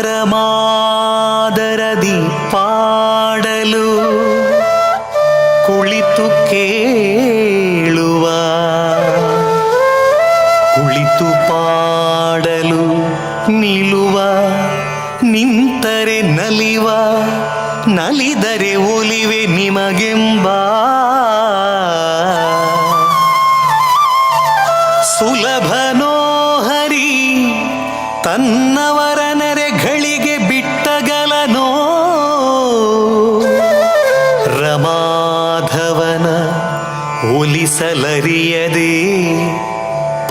ಪರಮಾದರದಿ ಪಾಡಲು ಕುಳಿತು ಕೇಳುವ, ಕುಳಿತು ಪಾಡಲು ನಿಲ್ಲುವ, ನಿಂತರೆ ನಲಿವ, ನಲಿದರೆ ಒಲಿವೆ ನಿಮಗೆಂಬ ಸುಲಭನೋ ಹರಿ ತನ್ನವರ ನೆರೆಗಳಿಗೆ ಬಿಟ್ಟಗಲನೋ ರಮಾಧವನ ಒಲಿಸಲರಿಯದೆ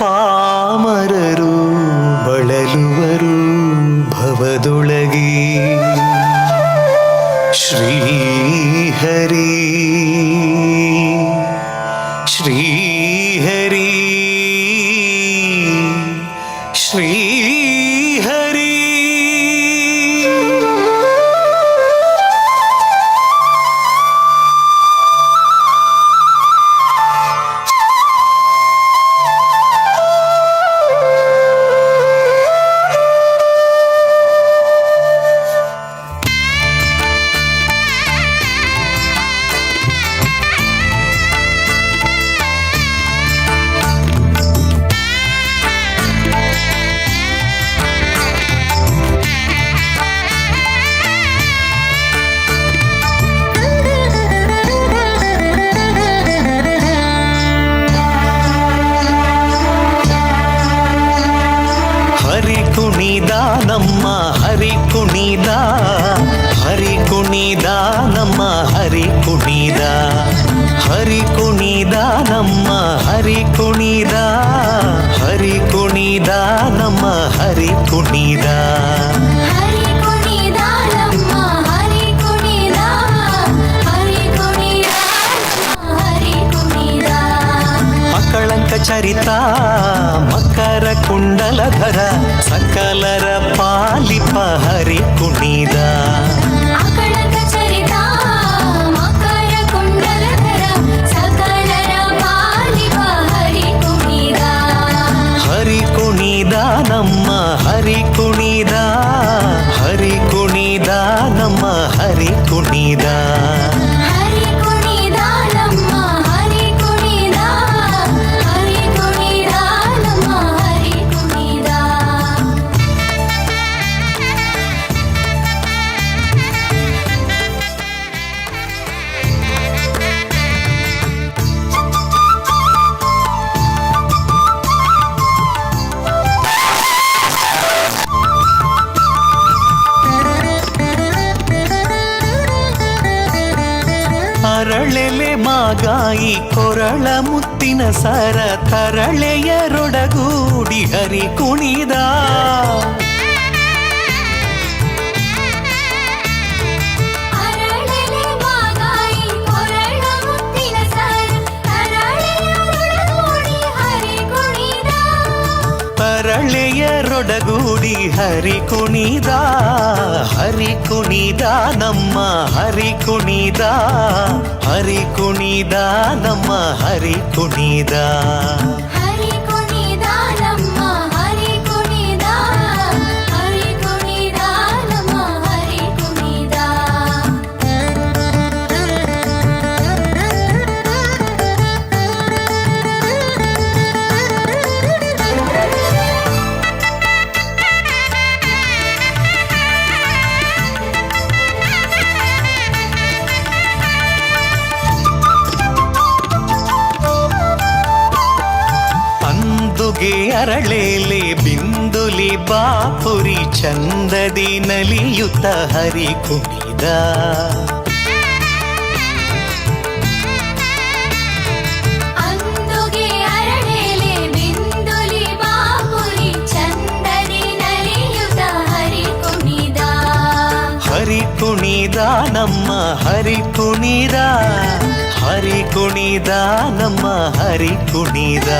ಪಾಮರರು ಬಳಲುವರು ಭವದೊಳಗೆ. ಶ್ರೀಹರಿ ಶ್ರೀಹರಿ ಶ್ರೀಹರಿ. ಕುಣಿದ ನಮ್ಮ ಹರಿ ಕುಣಿದ, ಹರಿ ಕುಣಿದ ನಮ್ಮ ಹರಿ ಕುಣಿದ, ಹರಿ ಕುಣಿದ ನಮ್ಮ ಹರಿ ಕುಣಿದ, ಹರಿ ಕುಣಿದ ನಮ್ಮ ಹರಿ ಕುಣಿದ. ಅಕಳಂಕ ಚರಿತ ಮಕರ ಕುಂಡಲಧರ ಸಕಲರ ಪಾಲಿಪ ಹರಿ ಕುಣಿದ. ಅಕಳಂಕ ಚರಿತ ಮಕರ ಕುಂಡಲಧರ ಸಕಲರ ಪಾಲಿಪ ಹರಿ ಕುಣಿದ. ಹರಿ ಕುಣಿದ ನಮ್ಮ ಹರಿ ಕುಣಿದ, ಹರಿ ಕುಣಿದ ನಮ್ಮ ಹರಿ ಕುಣಿದ. ಅರಳೆಲೆ ಮಾಗಾಯಿ ಕೊರಳ ಮುತ್ತಿನ ಸರ ತರಳೆಯರೊಡಗೂಡಿ ಹರಿ ಕುಣಿದ. ಅರಳೆಲೆ ಮಾಗಾಯಿ ಕೊರಳ ಮುತ್ತಿನ ಸರ ತರಳೆಯರೊಡಗೂಡಿ ಹರಿ ಕುಣಿದ. ತರಳೆಯರೊಡಗೂಡಿ ಹರಿ ಕುಣಿದ, ಹರಿ ಕುಣಿದ ನಮ್ಮ ಹರಿ ಕುಣಿದ, ಹರಿ ಕುಣಿದ ನಮ್ಮ ಹರಿ ಕುಣಿದ. ಹರಿ ಕುಣಿದ ನಮ್ಮ ಹರಿ ಕುಣಿದ, ಹರಿ ಕುಣಿದ ನಮ್ಮ ಹರಿ ಕುಣಿದ. ಅರಳೇಲೆ ಬಿಂದುಲಿ ಬಾಪುರಿ ಚಂದದಿ ನಲಿಯುತ್ತ ಹರಿ ಕುಣಿದ. ಅಂದುಗೆ ಅರಳೇಲೆ ಬಿಂದುಲಿ ಬಾಪುರಿ ಚಂದದಿ ನಲಿಯುತ್ತ ಹರಿ ಕುಣಿದ. ಹರಿ ಕುಣಿದ ನಮ್ಮ ಹರಿ ಕುಣಿದ, ಹರಿ ಕುಣಿದ ನಮ್ಮ ಹರಿ ಕುಣಿದ.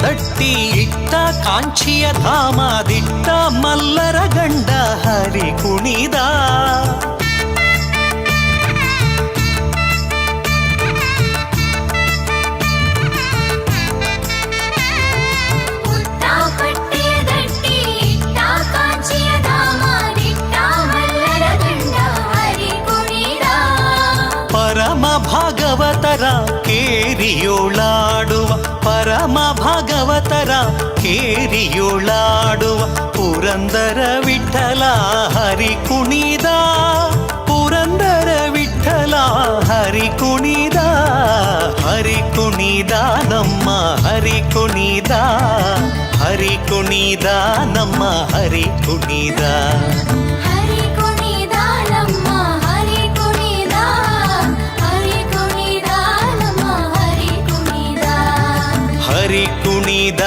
ದಟ್ಟಿ ಇಟ್ಟ ಕಾಂಚಿಯ ಧಾಮದಿಟ್ಟ ಮಲ್ಲರ ಗಂಡ ಹರಿ ಕುಣಿದ ಪುಟ್ಟ ಪಟ್ಟೆಯ ದಟ್ಟಿ ಇಟ್ಟ ಕಾಂಚಿಯ ಧಾಮದಿಟ್ಟ ಮಲ್ಲರ ಗಂಡ ಹರಿ ಕುಣಿದ ಪರಮ ಭಾಗವತರ ಕೇರಿಯೋಳಾಡುವ ಪರಮ ಭಾಗವತರ ಕೇರಿಯೋಳಾಡುವ ಪುರಂದರ ವಿಠಲ ಹರಿ ಕುಣಿದ ಪುರಂದರ ವಿಠಲ ಹರಿ ಕುಣಿದ ಹರಿ ಕುಣಿದ ನಮ್ಮ ಹರಿ ಕುಣಿದ ಹರಿ ಕುಣಿದ ನಮ್ಮ ಹರಿ ಕುಣಿದ ಹರಿ ಕುಣಿದ ನಮ್ಮ ಹರಿ ಕುಣಿದ ಹರಿ ಕುಣಿದ ನಮ್ಮ ಹರಿ ಕುಣಿದ ಹರಿ ಕುಣಿದ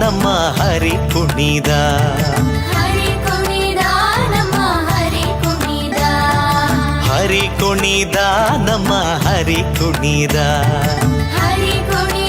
ನಮ್ಮ ಹರಿ ಕುಣಿದ ಹರಿ ಕುಣಿದ ನಮ್ಮ ಹರಿ ಕುಣಿದ ಹರಿ ಕುಣಿದ ನಮ್ಮ ಹರಿ ಕುಣಿದ ಹರಿ ಕುಣಿದ